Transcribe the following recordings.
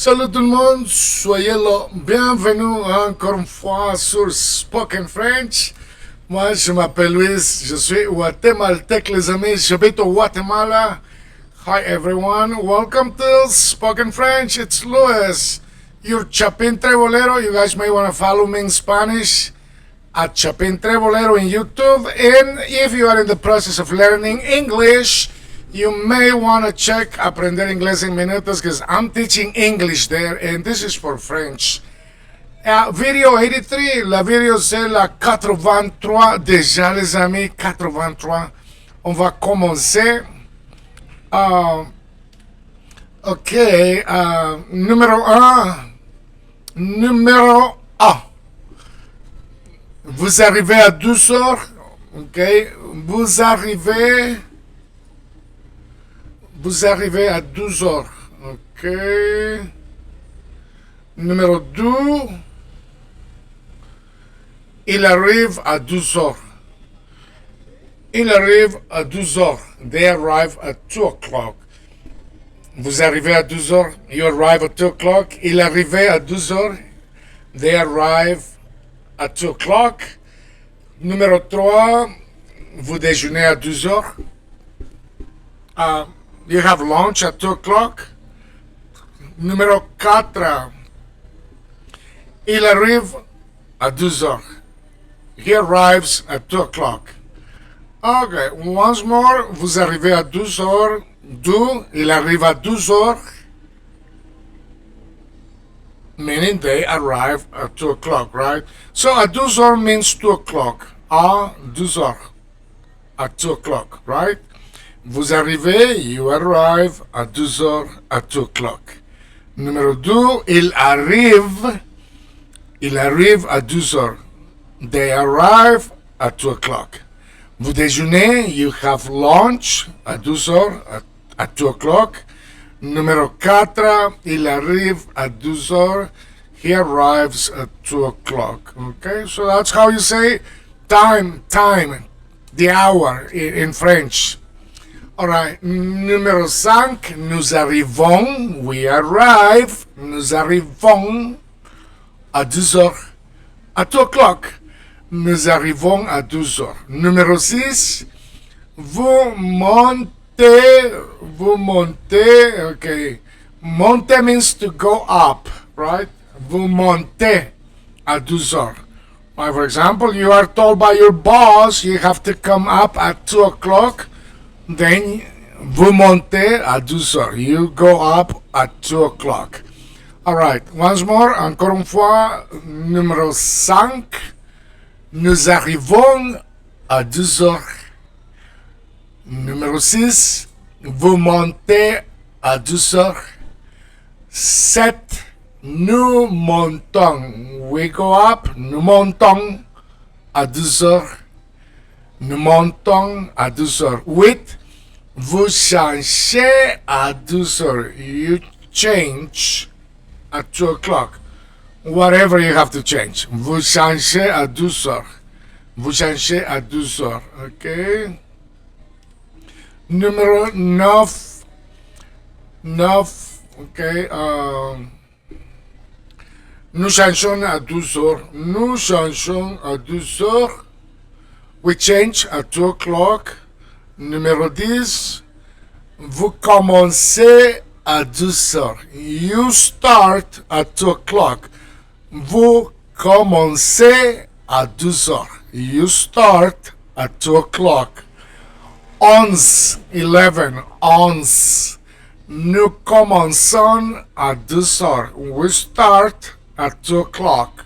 Salut tout le monde, soyez là, bienvenue encore une fois sur Spoken French. Moi, je m'appelle Luis, je suis guatémaltèque, les amis, j'habite au Guatemala. Hi everyone, welcome to Spoken French, it's Luis, your Chapin Trebolero. You guys may want to follow me in Spanish at Chapin Trebolero in YouTube. And if you are in the process of learning English, you may want to check Aprender Inglés en Minutos because I'm teaching English there and this is for French. Video 83, la vidéo c'est la 83 déjà les amis, 83. On va commencer. Ok, numéro 1. Numéro 1. Vous arrivez à 12 heures. Ok, vous arrivez à 12 heures. Ok. Numéro 2. Il arrive à 12 heures. Il arrive à 12 heures. They arrive at 2 o'clock. Vous arrivez à 12 heures. You arrive at 2 o'clock. Il arrivait à 12 heures. They arrive at 2 o'clock. Numéro 3. Vous déjeunez à 12 heures. You have lunch at 2 o'clock. Numéro 4. Il arrive à 12 heures. He arrives at 2 o'clock. Okay, once more, vous arrivez à 12 heures. Il arrive à 12 heures. Meaning they arrive at 2 o'clock, right? So at 12 heures means 2 o'clock. À 12 heures. At 2 o'clock, right? Vous arrivez, you arrive à 12 heures, at 2 o'clock. Numéro 2, il arrive à 12 heures. They arrive at 2 o'clock. Vous déjeunez, you have lunch à 12 heures, at 2 o'clock. Numéro 4, il arrive à 12 heures. He arrives at 2 o'clock. Okay, so that's how you say time, the hour in French. Alright, numéro 5, nous arrivons, we arrive, nous arrivons à 12 heures, à 2 o'clock. Nous arrivons à 12 heures. Numéro 6, vous montez, ok. Monter means to go up, right? Vous montez à 12 heures. For example, you are told by your boss you have to come up at 2 o'clock. Then vous montez à 12 heures. You go up at 2 o'clock. Alright, once more, encore une fois, numéro 5. Nous arrivons à 12 heures. Numéro 6. Vous montez à 12 heures. 7. Nous montons. We go up. Nous montons à 12 heures. Nous montons à 12 heures. 8. Vous changez à 12 heures. You change at 2 o'clock. Whatever you have to change. Vous changez à 12 heures. Vous changez à 12 heures. OK? Numéro 9. 9. OK? Nous changeons à 12 heures. Nous changeons à 12 heures. We change at 2 o'clock. Numéro 10. Vous commencez à 12 heures. You start at 2 o'clock. Vous commencez à 12 heures. You start at 2 o'clock. 11. 11. Nous commençons à 12 heures. We start at 2 o'clock.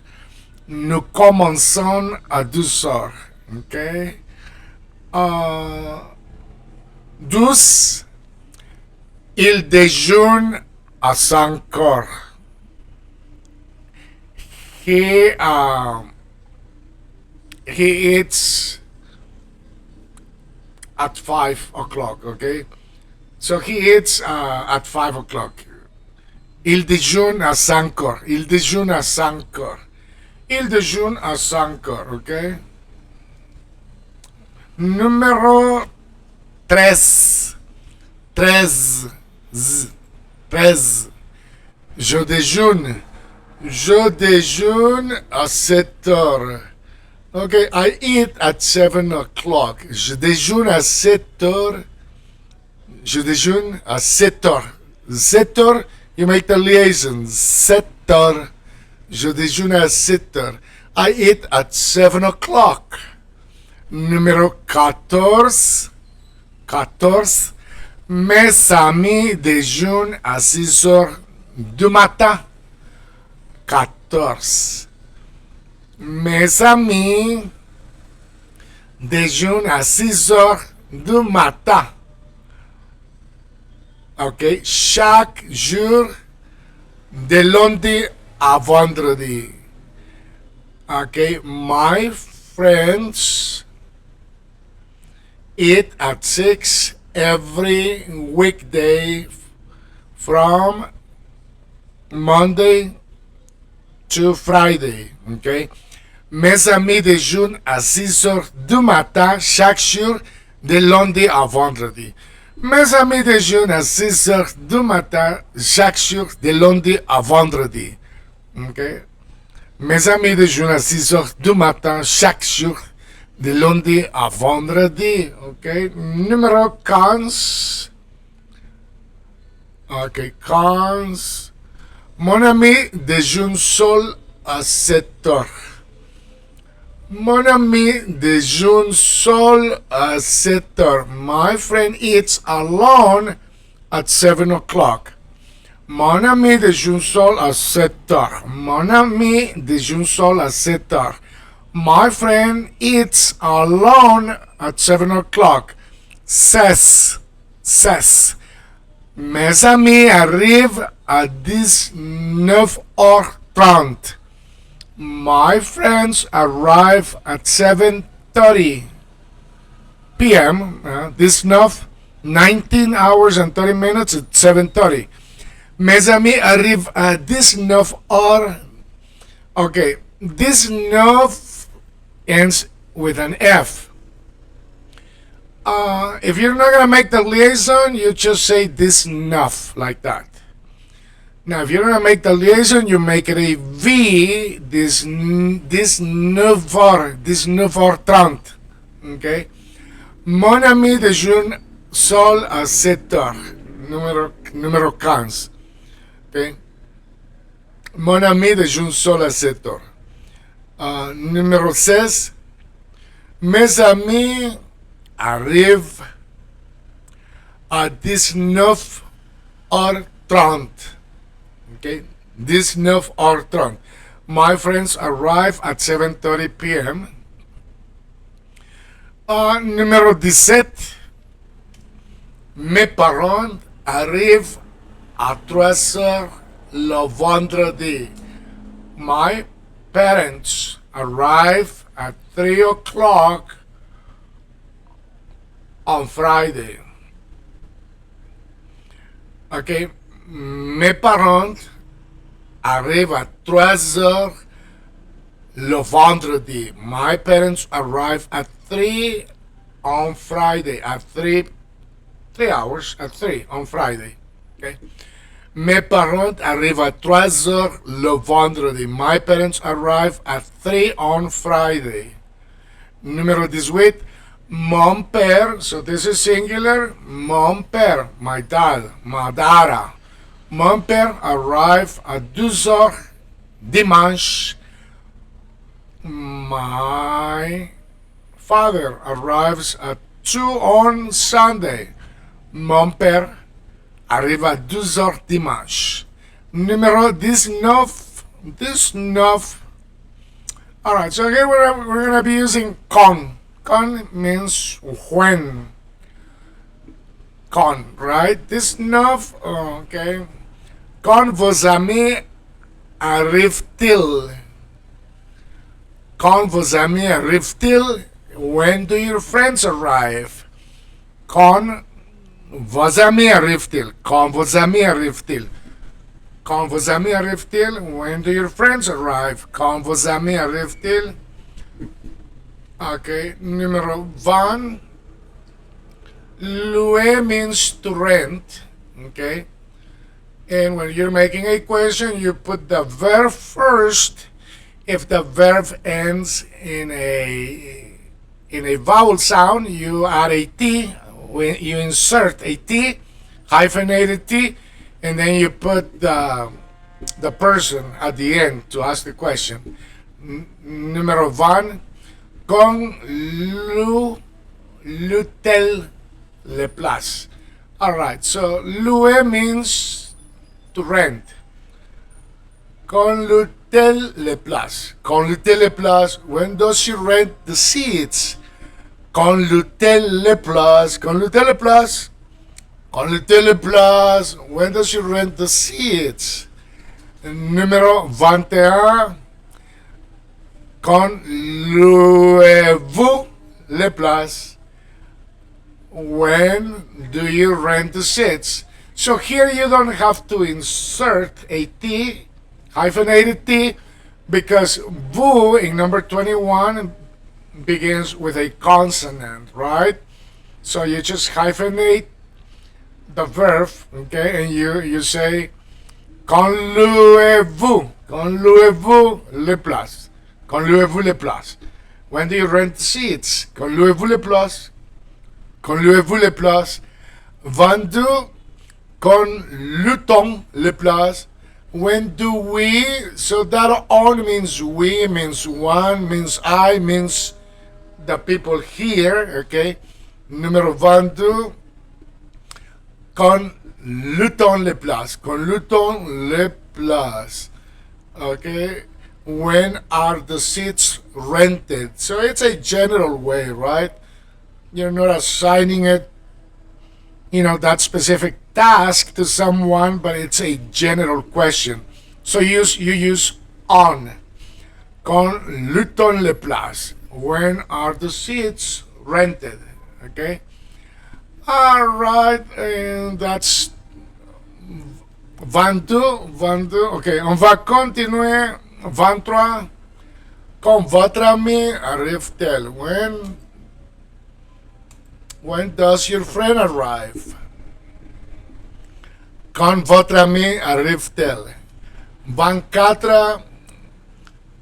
Nous commençons à 12 heures. OK? 12. Il déjeune à 5 heures. He eats at 5 o'clock, okay? So he eats at 5 o'clock. Il déjeune à 5 heures. Il déjeune à 5 heures. Il déjeune à 5 heures, okay? Numéro 13. 13. Je déjeune. Je déjeune à 7 heures. Okay, I eat at 7 o'clock. Je déjeune à 7 heures. Je déjeune à 7 heures. 7 heures, you make the liaison. 7 heures. Je déjeune à 7 heures. I eat at 7 o'clock. Numéro 14. 14. Mes amis déjeunent à 6 heures du matin. 14. Mes amis déjeunent à 6 heures du matin. Ok, chaque jour de lundi à vendredi. Ok, my friends eat at 6 every weekday from Monday to Friday. Ok, mes amis déjeunent à 6 heures du matin chaque jour de lundi à vendredi. Mes amis déjeunent à 6 heures du matin chaque jour de lundi à vendredi. Okay? Mes amis déjeunent à 6 heures du matin chaque jour de lundi à vendredi. Okay? Numéro 15. Ok, 15. Mon ami déjeune seul à 7 heures. Mon ami déjeune seul à 7 heures. My friend eats alone at 7 o'clock. Mon ami déjeune seul à 7 heures. Mon ami déjeune seul à 7 heures. My friend eats alone at 7 o'clock. 16. 16. Mes amis arrivent à 19h30. My friends arrive at 7:30 p.m. This enough, 19 hours and 30 minutes at 7:30. Mes amis arrivent à 19h. Okay, 19 ends with an F. If you're not gonna make the liaison, you just say this enough like that. Now, if you're gonna make the liaison, you make it a V. This 9h30. Okay. Mon ami déjeune seul à 7 heures. Numéro 15. Okay. Mon ami déjeune seul à 7 heures. Numéro 16. Mes amis arrivent à 19h30. Okay, 19h30. My friends arrive at 7:30 p.m. Numéro 17. Mes parents arrivent à 3 heures le vendredi. My parents arrive at 3 o'clock on Friday. Okay, mes parents arrivent à 3 heures le vendredi. My parents arrive at 3 on Friday. At 3 hours, at 3 on Friday. Okay. Mes parents arrivent à 3 heures le vendredi. My parents arrive at 3 on Friday. Numéro 18. Mon père, so this is singular. Mon père, my dad, Madara. Mon père arrive à 12 heures dimanche. My father arrives at 2 on Sunday. Mon père arrive à 12 heures dimanche. Numéro 19. 19. Alright, so here we're going to be using con. Con means when. Con, right? 19. Okay. Quand vos amis arrivent-ils? Quand vos amis arrivent-ils? When do your friends arrive? Quand vos amis arrivent-ils? Quand vos amis arrivent-ils? Quand vos amis arrivent-ils? When do your friends arrive? Quand vos amis arrivent-ils? Okay, numéro 20. Louer means to rent. Okay. And when you're making a question, you put the verb first. If the verb ends in a vowel sound, you add a T. When you insert a T, hyphenated T, and then you put the person at the end to ask the question. Numero one, con l'hôtel le place. Alright, so louer means to rent. Con l'hôtel le place. Con l'hôtel le place, when does she rent the seats? Con l'hôtel le place. Con l'hôtel le place. Con l'hôtel le place, when does she rent the seats? Numéro 21. Quand louez-vous les places? When do you rent the seats? So here you don't have to insert a T, hyphenated T, because vous in number 21 begins with a consonant, right? So you just hyphenate the verb, okay, and you say, quand louez-vous les places? Quand louez-vous les places? When do you rent seats? Quand louez-vous les places? Quand louez-vous les places? Vendu, quand loue-t-on les places? When do we? So that all means we, means one, means I, means the people here, okay? Numéro 22, quand loue-t-on les places? Quand loue-t-on les places? Okay? When are the seats rented? So it's a general way, right? You're not assigning it, that specific task to someone, but it's a general question. So you use on. Quand loue-t-on les places? When are the seats rented? Okay? All right, and that's 22. Ok, on va continuer. 23. Quand votre ami arrive-t-elle? When does your friend arrive? Quand votre ami arrive-t-elle? 24.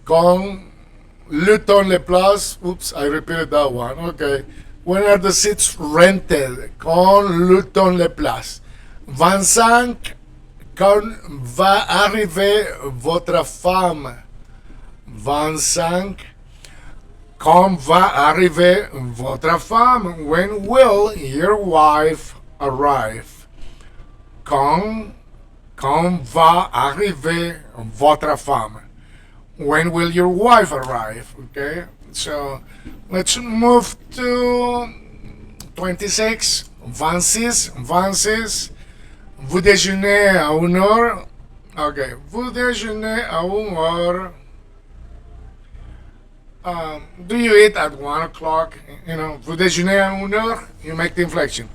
Quand loue-t-on les places? Oops, I repeated that one. Okay. When are the seats rented? Quand loue-t-on les places? 25. Quand va arriver votre femme? 25. Quand va arriver votre femme? When will your wife arrive? Quand va arriver votre femme? When will your wife arrive? Okay, so let's move to 26. 26. Vous déjeunez à 1 heure. Okay, vous déjeunez à 1 heure. Do you eat at 1 o'clock? Vous déjeunez à 1 heure. You make the inflection.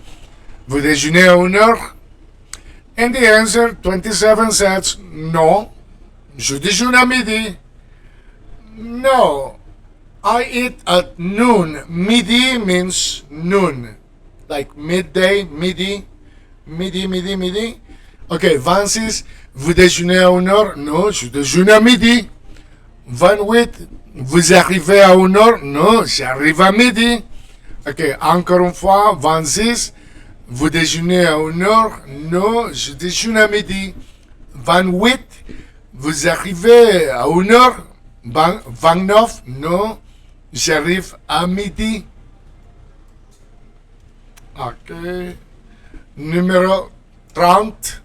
Vous déjeunez à 1 heure. And the answer 27 says no. Je déjeune à midi. No, I eat at noon. Midi means noon, like midday, midi. Ok, 26, vous déjeunez à 1 heure? Non, je déjeune à midi. 28, vous arrivez à 1 heure? Non, j'arrive à midi. Ok, encore une fois, 26, vous déjeunez à 1 heure? Non, je déjeune à midi. 28, vous arrivez à 1 heure? 29, non, j'arrive à midi. Ok. Numéro 30.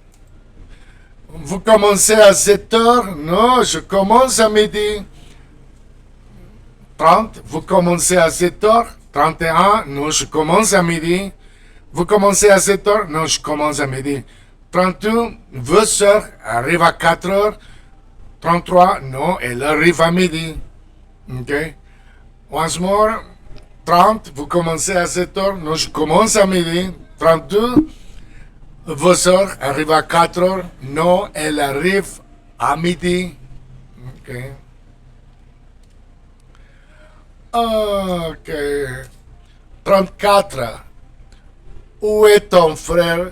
Vous commencez à 7 heures? Non, je commence à midi. 30. Vous commencez à 7 heures? 31. Non, je commence à midi. Vous commencez à 7 heures? Non, je commence à midi. 32. Vos sœurs arrivent à 4 heures? 33. Non, elle arrive à midi. OK? Once more. 30. Vous commencez à 7 heures? Non, je commence à midi. 32. Vos sœurs arrivent à 4 heures? Non, elle arrive à midi. OK. OK. 34. Où est ton frère?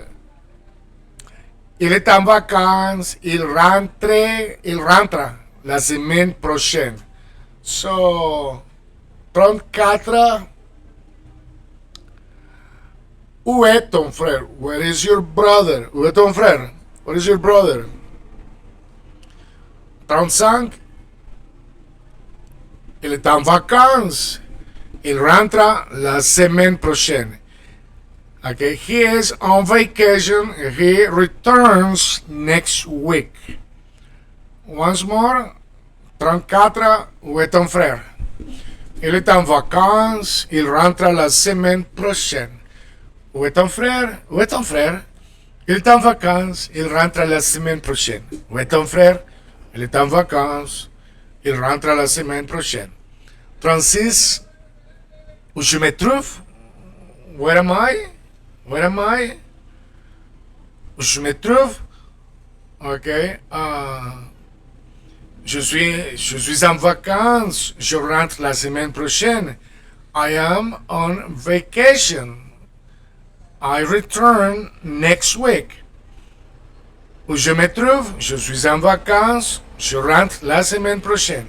Il est en vacances. Il rentre la semaine prochaine. So, 34. Où est ton frère? Where is your brother? Où est ton frère? Where is your brother? 35. Il est en vacances. Il rentre la semaine prochaine. Okay, he is on vacation. He returns next week. Once more. 34. Où est ton frère? Il est en vacances. Il rentre la semaine prochaine. Où est ton frère? Où est ton frère? Il est en vacances. Il rentre la semaine prochaine. Où est ton frère? Il est en vacances. Il rentre la semaine prochaine. 36. Où je me trouve? Where am I? Where am I? Où je me trouve? Ok. Je suis en vacances. Je rentre la semaine prochaine. I am on vacation. I return next week. Où je me trouve? Je suis en vacances. Je rentre la semaine prochaine.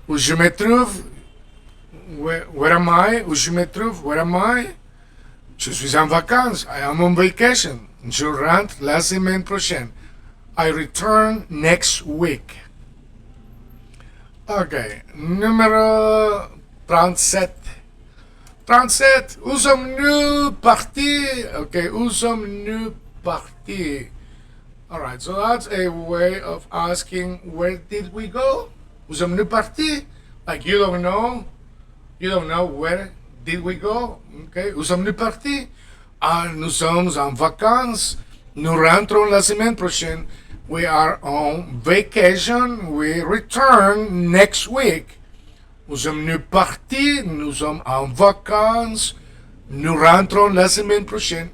Où je me trouve? Where am I? Où je me trouve? Where am I? Je suis en vacances. I am on vacation. Je rentre la semaine prochaine. I return next week. Ok. Numéro 37. 37. Où sommes-nous partis? Okay, où sommes-nous partis? Alright, so that's a way of asking where did we go? Où sommes-nous partis? Like you don't know. You don't know where did we go? Okay, où sommes-nous partis? Nous sommes en vacances. Nous rentrons la semaine prochaine. We are on vacation. We return next week. Où sommes-nous partis? Nous sommes en vacances. Nous rentrons la semaine prochaine.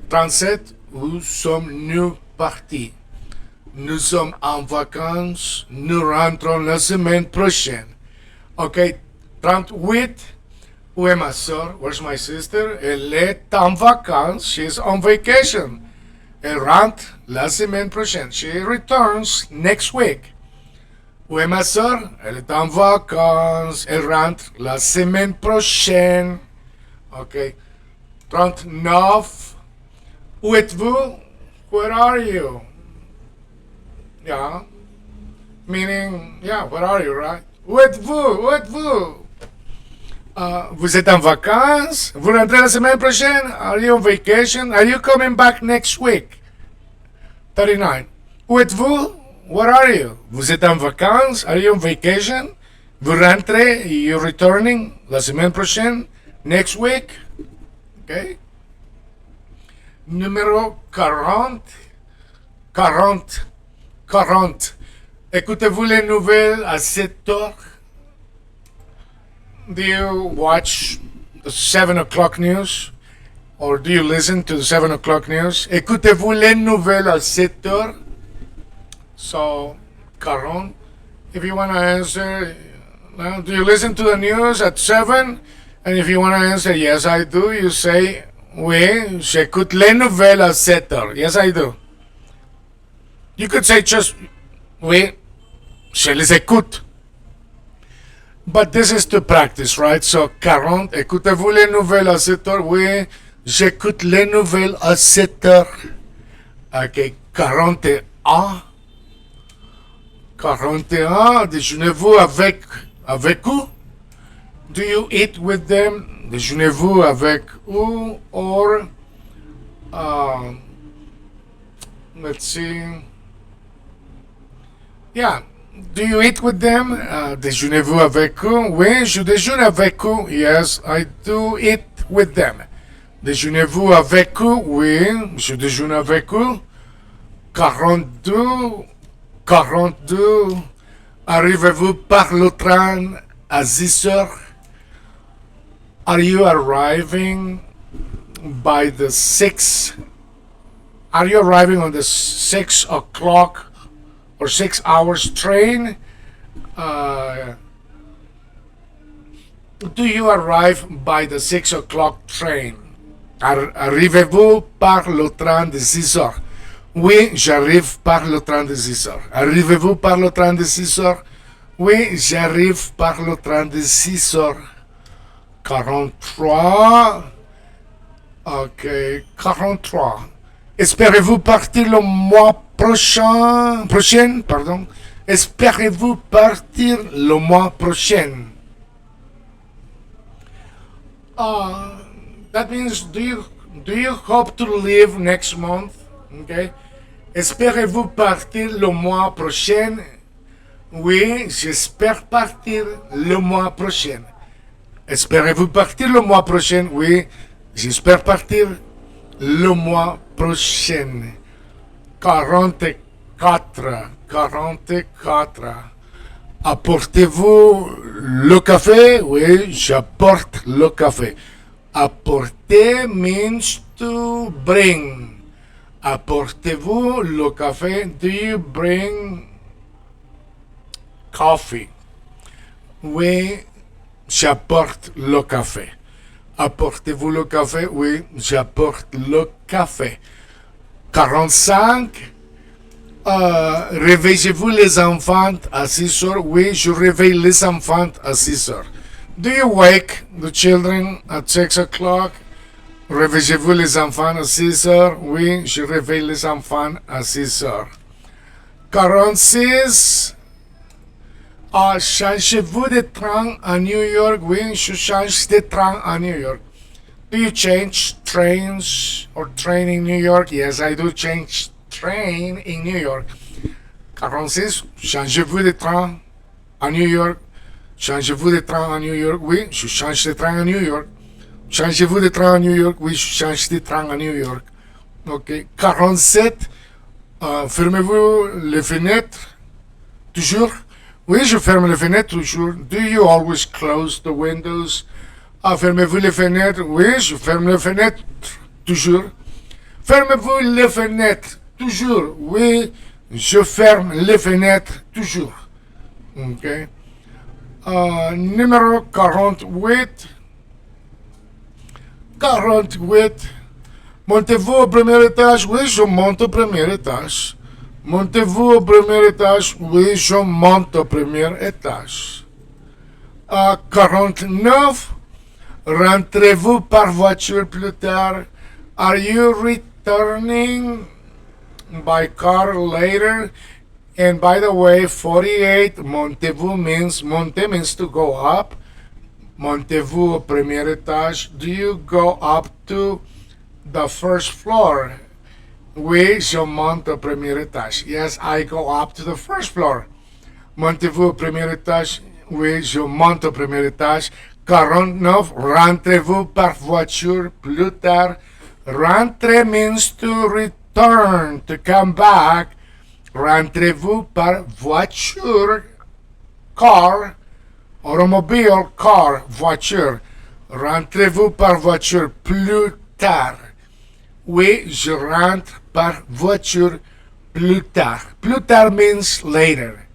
37. Où sommes-nous partis? Nous sommes en vacances. Nous rentrons la semaine prochaine. Ok. 38. Où est ma soeur? Where's my sister? Elle est en vacances. She's on vacation. Elle rentre la semaine prochaine. She returns next week. Où est ma soeur? Elle est en vacances. Elle rentre la semaine prochaine. Ok. 39. Où êtes-vous? Where are you? Yeah. Meaning, yeah, where are you, right? Où êtes-vous? Où êtes-vous? Vous êtes en vacances? Vous rentrez la semaine prochaine? Are you on vacation? Are you coming back next week? 39. Où êtes-vous? Where are you? Vous êtes en vacances? Are you on vacation? Vous rentrez? You returning la semaine prochaine? Next week? Okay. Numéro 40. 40. 40. Écoutez-vous les nouvelles à 7 heures? Do you watch the 7 o'clock news? Or do you listen to the 7 o'clock news? Écoutez-vous les nouvelles à 7 heures? So, 40. If you want to answer, do you listen to the news at 7? And if you want to answer, yes, I do, you say, oui, j'écoute les nouvelles à 7 heures. Yes, I do. You could say just, oui, je les écoute. But this is to practice, right? So, 40. Écoutez-vous les nouvelles à 7 heures? Oui, j'écoute les nouvelles à 7 heures. Ok, 41. 41. Déjeunez-vous avec où? Do you eat with them? Déjeunez-vous avec où? Or, let's see. Yeah. Do you eat with them? Déjeunez-vous avec eux? Oui, je déjeune avec eux. Yes, I do eat with them. Déjeunez-vous avec eux? Oui, je déjeune avec eux. 42. 42. Arrivez-vous par le train à 10 heures? Are you arriving by the 6? Are you arriving on the 6 o'clock or 6 hours train? Do you arrive by the 6 o'clock train? Arrivez-vous par le train de 6 heures? Oui, j'arrive par le train de 6 heures. Arrivez-vous par le train de 6 heures? Oui, j'arrive par le train de 6 heures. 43. Ok, 43. Espérez-vous partir le mois prochain, pardon. Espérez-vous partir le mois prochain? That means, do you hope to leave next month? Okay. Espérez-vous partir le mois prochain? Oui, j'espère partir le mois prochain. Espérez-vous partir le mois prochain? Oui, j'espère partir le mois prochain. 44. 44. Apportez-vous le café? Oui, j'apporte le café. Apporter means to bring. Apportez-vous le café? Do you bring coffee? Oui, j'apporte le café. Apportez-vous le café? Oui, j'apporte le café. 45. Réveillez-vous les enfants à 6 heures? Oui, je réveille les enfants à 6 heures. Do you wake the children at 6 o'clock? Réveillez-vous les enfants à 6 heures? Oui, je réveille les enfants à 6 heures. 46. Changez-vous de train à New York? Oui, je change de train à New York. Do you change trains or train in New York? Yes, I do change train in New York. 46. Changez-vous de train à New York? Changez-vous de train à New York? Oui, je change de train à New York. Changez-vous de train à New York? Oui, je change de train à New York. Ok. 47. Fermez-vous les fenêtres? Toujours? Oui, je ferme les fenêtres toujours. Do you always close the windows? Fermez-vous les fenêtres? Oui, je ferme les fenêtres toujours. Fermez-vous les fenêtres toujours? Oui, je ferme les fenêtres toujours. Ok. Numéro 48. 48. Montez-vous au premier étage? Oui, je monte au premier étage. Montez-vous au premier étage? Oui, je monte au premier étage. 49. Rentrez-vous par voiture plus tard? Are you returning by car later? And by the way, 48, montez-vous means, monter means to go up. Montez-vous au premier étage? Do you go up to the first floor? Oui, je monte au premier étage. Yes, I go up to the first floor. Montez-vous au premier étage? Oui, je monte au premier étage. 49, rentrez-vous par voiture plus tard? Rentrer means to return, to come back. Rentrez-vous par voiture, car, automobile, car, voiture. Rentrez-vous par voiture plus tard? Oui, je rentre par voiture plus tard. Plus tard means later.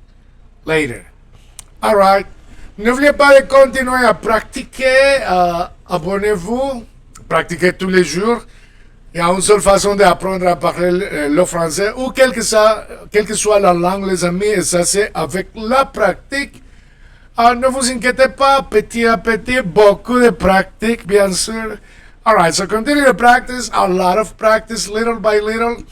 Later. All right. N'oubliez pas de continuer à pratiquer. Abonnez-vous. Pratiquez tous les jours. Il y a une seule façon d'apprendre à parler le français ou quelle que soit la langue, les amis, et ça c'est avec la pratique. Ne vous inquiétez pas, petit à petit, beaucoup de pratique, bien sûr. Alright, so continue to practice, a lot of practice, little by little.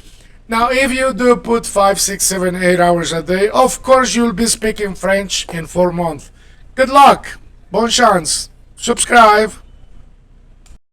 Now, if you do put 5, 6, 7, 8 hours a day, of course you'll be speaking French in 4 months. Good luck. Bonne chance. Subscribe.